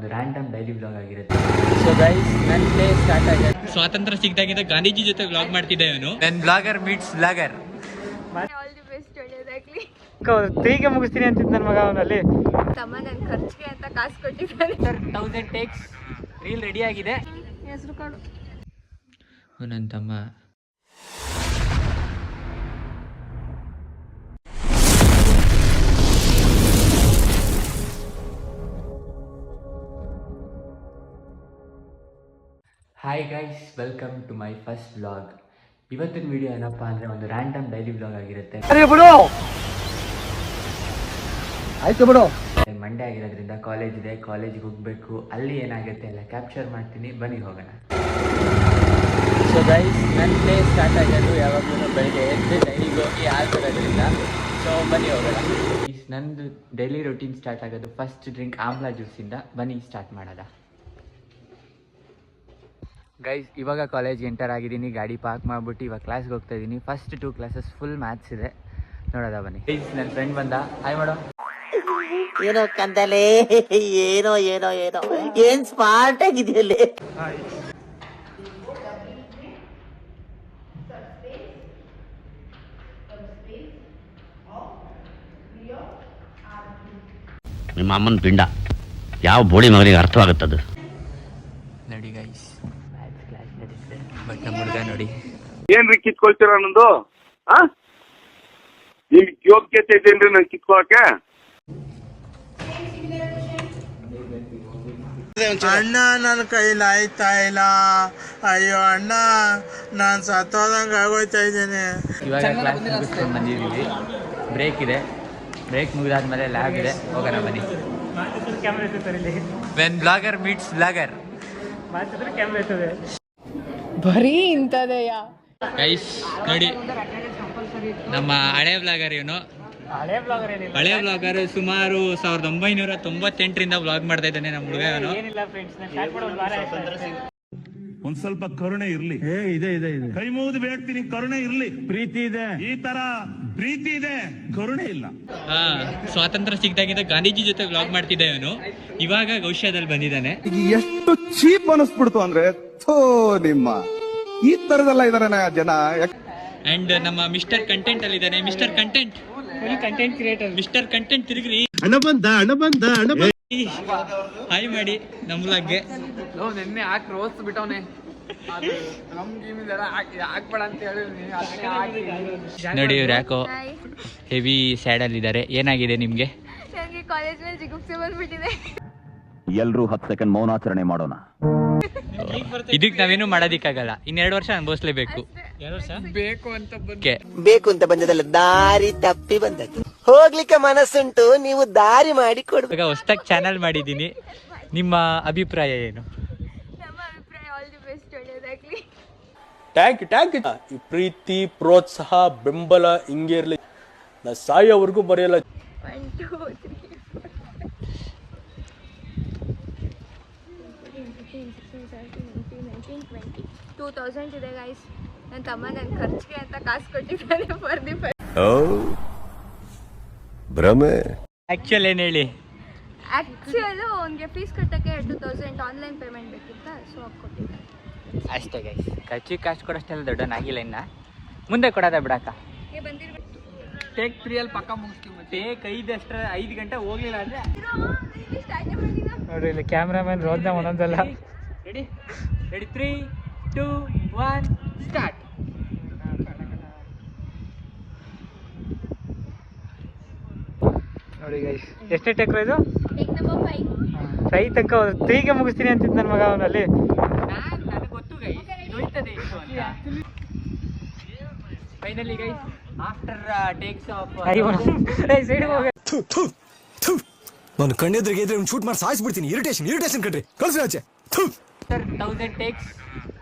ಒಂದು random daily vlog ಆಗಿರುತ್ತೆ. So guys ನನ್ನ ಡೇ ಸ್ಟಾರ್ಟ್ ಆಗಿದೆ. ಸ್ವಾತಂತ್ರ್ಯ ಸಿಕ್ಕಿದಾಗಿಂದ ಗಾಂಧೀಜಿ ಜೊತೆ ವ್ಲಾಗ್ ಮಾಡ್ತಿದ್ದೆ ಅವನು. ನನ್ನ blogger meets blogger. All the best, ಒಳ್ಳೆಯದಾಗಲಿ. ಫ್ರೀಗೆ ಮುಗಿಸ್ತೀನಿ ಅಂತಿದ್ದು ನನ್ನ ಮಗ ಅವನಲ್ಲಿ. ತಮ್ಮ ನನ್ನ ಖರ್ಚಿಗೆ ಅಂತ ಕಾಸು ಕೊಟ್ಟಿದ್ದಾನೆ. 1000 ಟೇಕ್ಸ್ ರೀಲ್ ರೆಡಿ ಆಗಿದೆ. ಹೆಸರು ಕೊಡು. ನನ್ನ ತಮ್ಮ hi guys, welcome to my first vlog. ಇವತ್ತಿನ ವಿಡಿಯೋ ಏನಪ್ಪ ಅಂದರೆ ಒಂದು ರ್ಯಾಂಡಮ್ ಡೈಲಿ ವ್ಲಾಗ್ ಆಗಿರುತ್ತೆ. ಆಯ್ತು ಬಿಡು. ಮಂಡೇ ಆಗಿರೋದ್ರಿಂದ ಕಾಲೇಜ್ ಇದೆ, ಕಾಲೇಜಿಗೆ ಹೋಗಬೇಕು. ಅಲ್ಲಿ ಏನಾಗುತ್ತೆ ಎಲ್ಲ ಕ್ಯಾಪ್ಚರ್ ಮಾಡ್ತೀನಿ, ಬನ್ನಿ ಹೋಗೋಣ. ಸೊ ಗೈಸ್ ನನ್ನ ಡೇ ಸ್ಟಾರ್ಟ್ ಆಗೋದು ಯಾವಾಗಲೂ ಬೆಳಿಗ್ಗೆ ಎದ್ದು ಡೈಲಿಗೆ ಹೋಗಿ ಆಗೋದ್ರಿಂದ. ಸೊ ಬನ್ನಿ ಹೋಗೋಣ. ನಂದು ಡೈಲಿ ರೊಟೀನ್ ಸ್ಟಾರ್ಟ್ ಆಗೋದು ಫಸ್ಟ್ ಡ್ರಿಂಕ್ ಆಮ್ಲಾ ಜ್ಯೂಸಿಂದ. ಬನ್ನಿ ಸ್ಟಾರ್ಟ್ ಮಾಡೋದ. ಗೈಸ್ ಇವಾಗ ಕಾಲೇಜ್ಗೆ ಎಂಟರ್ ಆಗಿದ್ದೀನಿ, ಗಾಡಿ ಪಾರ್ಕ್ ಮಾಡಿಬಿಟ್ಟು ಇವಾಗ ಕ್ಲಾಸ್ಗೆ ಹೋಗ್ತಾ ಇದ್ದೀನಿ. ಫಸ್ಟ್ 2 ಕ್ಲಾಸಸ್ ಫುಲ್ ಮ್ಯಾಥ್ಸ್ ಇದೆ, ನೋಡೋದ ಬನ್ನಿ. ಗೈಸ್ ನನ್ನ ಫ್ರೆಂಡ್ ಬಂದ, ಹಾಯ್ ಮಾಡೋ. ಏನೋ ಕಂದಲೆ, ಏನೋ ಏನೋ ಏನೋ ಏನ್ ಸ್ಮಾರ್ಟ್ ಆಗಿದೆಯಲ್ಲಿ. ನಿಮ್ಮ ಅಮ್ಮನ ಪಿಂಡ ಯಾವ ಬೋಡಿ ಮಗನಿಗೆ ಅರ್ಥವಾಗುತ್ತದು. ನೋಡಿ ಗೈಸ್ ಮ್ಯಾಥ್ಸ್ ಕ್ಲಾಸ್ ನಡೀತಿದೆ, ಬಟ್ ನಮ್ಮ ಹುಡುಗ ನೋಡಿ ಏನ್ರಿ ಕಿತ್ಕೊಳ್ತೀರ ಅನ್ನೋದು? ನಿಮ್ಗೆ ಯೋಗ್ಯತೆ ಇದೇನ್ರಿ ನನ್ ಕಿತ್ಕೊಳಕ್ಕೆ? ಅಣ್ಣ ನನ್ನ ಕೈಲಿ ಆಯ್ತಾ ಇಲ್ಲ, ಅಯ್ಯೋ ಅಣ್ಣ ನಾನು ಸತ್ತೋದಂಗೆ ಆಗೋಯ್ತಾ ಇದ್ದೇನೆ. ಇವಾಗ ಕ್ಲಾಸ್ ಮುಗಿಸ್ಕೊಂಡು ಬಂದಿದ್ದೀವಿ. ಬ್ರೇಕ್ ಇದೆ, ಬ್ರೇಕ್ ಮುಗಿದಾದ್ಮೇಲೆ ಲ್ಯಾಬ್ ಇದೆ, ಹೋಗೋಣ ಬನ್ನಿ. When blogger meets blogger. ಬರೀ ಇಂಥದೆಯಾ? ಗೈಸ್ ನೋಡಿ, ನಮ್ಮ ಹಳೆ ಬ್ಲಾಗರ್ ಇವನು. ಹಳೆ ಬ್ಲಾಗರ್ ಸುಮಾರು 1998ರಿಂದ ಬ್ಲಾಗ್ ಮಾಡ್ತಾ ಇದ್ದಾನೆ ನಮ್ಮ ಹುಡುಗ ಇವನು. ಒಂದ್ ಸ್ವಲ್ಪ ಕರುಣೆ ಇರ್ಲಿ. ಇದೆ ಇದೆ ಇದೆ, ಕೈ ಮುಗಿದು ಬೇಡ್ತೀನಿ, ಕರುಣೆ ಇರ್ಲಿ. ಪ್ರೀತಿ ಇದೆ, ಈ ತರ ಪ್ರೀತಿ ಇದೆ, ಕರುಣೆ ಇಲ್ಲ. ಸ್ವಾತಂತ್ರ್ಯ ಸಿಕ್ಕಿದಾಗಿಂದ ಗಾಂಧೀಜಿ ಜೊತೆ ವ್ಲಾಗ್ ಮಾಡ್ತಿದ್ದೆ ಅವನು. ಇವಾಗ ಗೌಶ್ಯದಲ್ಲಿ ಬಂದಿದ್ದಾನೆ. ಎಷ್ಟು ಚೀಪ್ ಅನಿಸ್ಬಿಡ್ತು ಅಂದ್ರೆ, ಥೋ ನಿಮ್ಮ ಈ ತರದೆಲ್ಲ ಇದಾರೆ ಜನ. ಅಂಡ್ ನಮ್ಮ ಮಿಸ್ಟರ್ ಕಂಟೆಂಟ್ ಅಲ್ಲಿ ಇದ್ದಾನೆ. Mister content, content creator mister content ತಿರುಗ್ರಿ. ಹಣ ಬಂದ ಹಾಯ್ ಮಾಡಿ ನಮ್ಮ ವ್ಲಾಗ್ಗೆ. ನಿನ್ನೆ ಹಾಕಿ ರೋಸ್ ಬಿಟ್ಟವನೆ, ನೋಡಿ ಇವ್ರು ಯಾಕೋ ಹೆವಿ ಸ್ಯಾಡ್ ಅಲ್ಲಿ ಇದ್ದಾರೆ. ಏನಾಗಿದೆ ನಿಮ್ಗೆ? ನನಗೆ ಕಾಲೇಜ್ನಲ್ಲಿ ಜಿಗುಪ್ಸೆ ಬಂದ್ಬಿಟ್ಟಿದೆ. ಎಲ್ರೂ 10 ಸೆಕೆಂಡ್ ಮೌನಾಚರಣೆ ಮಾಡೋಣ. ಇದಕ್ಕೆ ನಾವೇನು ಮಾಡೋದಿಕ್ಕಾಗಲ್ಲ, 2 ವರ್ಷ ಅನುಭವಿಸ್ಲೇಬೇಕು. ಬೇಕು ಅಂತ ಬಂದದಲ್ಲ, ದಾರಿ ತಪ್ಪಿ ಬಂದದ್ದು. ಹೋಗ್ಲಿಕ್ಕೆ ಮನಸ್ಸುಂಟು, ನೀವು ದಾರಿ ಮಾಡಿ ಕೊಡ್ಬೇಕು. ಇವಾಗ ಹೊಸದಾಗಿ ಚಾನಲ್ ಮಾಡಿದ್ದೀನಿ, ನಿಮ್ಮ ಅಭಿಪ್ರಾಯ ಏನು? ನಮ್ಮ ಅಭಿಪ್ರಾಯ ಆಲ್ ದಿ ಬೆಸ್ಟ್, ಒಳ್ಳೆಯದಾಗಲಿ. ಟ್ಯಾಂಕ್ ಈ ಪ್ರೀತಿ ಪ್ರೋತ್ಸಾಹ ಬೆಂಬಲ ಹಿಂಗೆ ಇರ್ಲಿ, ನಾ ಸಾಯೋವರೆಗೂ ಬರೆಯಲ್ಲ. 1 2 3 2000 ಇದೆ ಗೈಸ್. ನನ್ನ ತಮ್ಮ ನನ್ನ ಖರ್ಚಿಗೆ ಅಂತ ಕಾಸು ಕೊಟ್ಟಿದ್ದಾನೆ ಫಾರ್ ದಿ ಭ್ರಮೆ. ಆಕ್ಚುಲ್ ಏನ್ ಹೇಳಿ? ಆಕ್ಚುಲಿ ಅವನಿಗೆ ಫೀಸ್ ಕಟ್ಟಕ್ಕೆ 2000 ಆನ್ಲೈನ್ ಪೇಮೆಂಟ್ ಬೇಕಿತ್ತ, ಸೊ ಕೊಟ್ಟಿದ್ದೆ ಅಷ್ಟೇ ಗೈಸ್. ಖರ್ಚಿಗೆ ಕಾಸು ಕೊಡೋಷ್ಟೆಲ್ಲ ದೊಡ್ಡನಾಗಿಲ್ಲ, ಇನ್ನ ಮುಂದೆ ಕೊಡೋದ ಬಿಡಕ್ಕ. ಟೇಕ್ 3 ಅಲ್ಲಿ ಪಕ್ಕ ಮುಗಿಸ್ತೀವಿ. ಟೇಕ್ 5 ಗಂಟೆ ಹೋಗ್ಲಿಲ್ಲ ಅಂದ್ರೆ ನೋಡ್ರಿ, ಇಲ್ಲಿ ಕ್ಯಾಮ್ರಾಮನ್ ರೋದ್ನ ಒಂದೊಂದಲ್ಲ. Ready 3 2 1 start. ನೋಡಿ ಗೈಸ್ ಎಷ್ಟೇ ಟೇಕ್ ಇದು? Take number 5. 5 ತನಕ 3ಗೆ ಮುಗಿಸ್ತೀನಿ ಅಂತಿದ್ದು ನನ್ನ ಮಗ ಅವನಲ್ಲಿ. ನನಗೆ ಗೊತ್ತು ಗೈಸ್, ನೋಯ್ತದೆ ಇಷ್ಟು ಅಂತ. Finally guys, after takes of side ಹೋಗ. ನಾನು ಕಣ್ಣೆದ್ರಿಗೆ ಇದ್ರೆ ಶೂಟ್ ಮಾಡಿ ಸಾಯಿಸ್ಬಿಡ್ತೀನಿ. ಇರಿಟೇಷನ್ ಕಣ್ರಿ, ಕಳ್ಸಿ ಆಚೆ. 1000 ಟೇಕ್ಸ್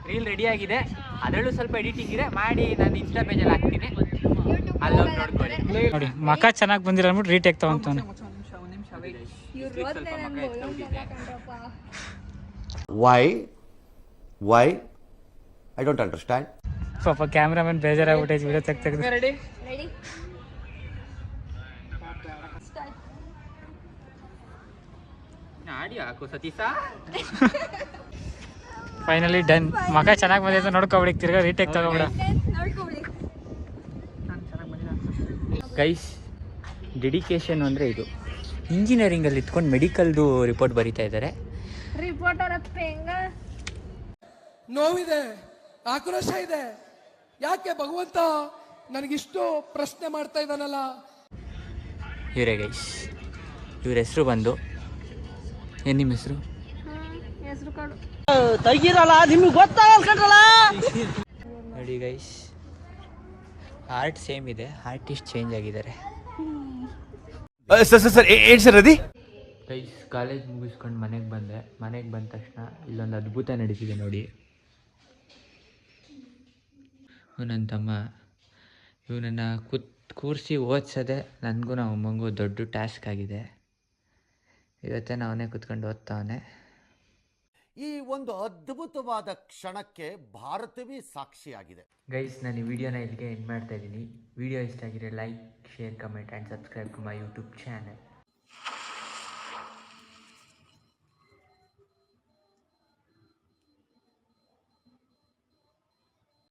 ರೀಲ್ ರೆಡಿ ಆಗಿದೆ, ಅದರಲ್ಲೂ ಸ್ವಲ್ಪ ಎಡಿಟಿಂಗ್ ಇದೆ, ಮಾಡಿ ನಾನು ಇನ್ಸ್ಟಾ ಪೇಜಲ್ಲಿ ಹಾಕ್ತೀನಿ, ಅಲ್ಲೋಗಿ ನೋಡ್ಕೊಳ್ಳಿ. ನೋಡಿ ಮಕ ಚೆನ್ನಾಗಿ ಬಂದಿರ ಅಂದ್ಬಿಟ್ಟು ರೀಟೇಕ್ ತಗೊಂತಾನೆ. Why I don't understand. ಪಾಪ ಕ್ಯಾಮ್ರಾಮನ್ ಬೇಜಾರಾಗ್ಬಿಟ್ಟೈತೆ ವಿಡಿಯೋ ತೆಗ್ದು. ರೆಡಿ ಆಡಿಯೋ ಹಾಕು ಸತೀಸ. Finally done. ಮಗ ಚೆನ್ನಾಗಿ ಬಂದೈತೆ ನೋಡ್ಕೊಬಿಡಿ, ತಿರ್ಗಾ ರೀಟೇಕ್ ತಗೋಬಿಡ. ನೋಡ್ಕೊಳ್ಳಿ. ಗೈಸ್ ಡೆಡಿಕೇಶನ್ ಅಂದರೆ ಇದು. ಇಂಜಿನಿಯರಿಂಗಲ್ಲಿ ಇಟ್ಕೊಂಡು ಮೆಡಿಕಲ್ದು ರಿಪೋರ್ಟ್ ಬರೀತಾ ಇದ್ದಾರೆ. ರಿಪೋರ್ಟರ್ ಅಪ್ಪ ಹೆಂಗ ನೋವಿದೆ, ಆಕ್ರೋಶ ಇದೆ. ಯಾಕೆ ಭಗವಂತ ನನಗಿಷ್ಟು ಪ್ರಶ್ನೆ ಮಾಡ್ತಾ ಇದ್ದಾನಲ್ಲ. ಇವರೇ ಗೈಸ್, ಇವ್ರ ಹೆಸರು ಬಂದು ಏನು ನಿಮ್ಮ ಹೆಸರು? ಹೆಸರು ಕಾಡು ತೆಗಿರಲ್ಲ, ನಿಮ್ಗೆ ಗೊತ್ತಾಗಲ್ಲ. ನೋಡಿ ಗೈಸ್, ಆರ್ಟ್ ಸೇಮ್ ಇದೆ, ಆರ್ಟಿಸ್ಟ್ ಚೇಂಜ್ ಆಗಿದ್ದಾರೆ. ಗೈಸ್ ಕಾಲೇಜ್ ಮುಗಿಸ್ಕೊಂಡು ಮನೆಗೆ ಬಂದೆ. ಮನೆಗೆ ಬಂದ ತಕ್ಷಣ ಇಲ್ಲೊಂದು ಅದ್ಭುತ ನಡೀತಿದೆ ನೋಡಿ. ನನ್ನ ತಮ್ಮ ಇವನನ್ನು ಕೂರಿಸಿ ಓದಿಸೋದೆ ನನಗೂ ನಮ್ಮ ಅಮ್ಮಂಗೂ ದೊಡ್ಡ ಟಾಸ್ಕ್ ಆಗಿದೆ. ಇವತ್ತೇ ಅವನೇ ಕೂತ್ಕೊಂಡು ಓದ್ತಾವನೆ. ಈ ಒಂದು ಅದ್ಭುತವಾದ ಕ್ಷಣಕ್ಕೆ ಭಾರತವೇ ಸಾಕ್ಷಿಯಾಗಿದೆ. ಗೈಸ್ ನಾನು ಈ ವಿಡಿಯೋನ ಇಲ್ಲಿಗೆ ಎಂಡ್ ಮಾಡ್ತಾ ಇದ್ದೀನಿ. ವಿಡಿಯೋ ಇಷ್ಟ ಆಗಿದ್ರೆ like, share, comment and subscribe to my YouTube channel.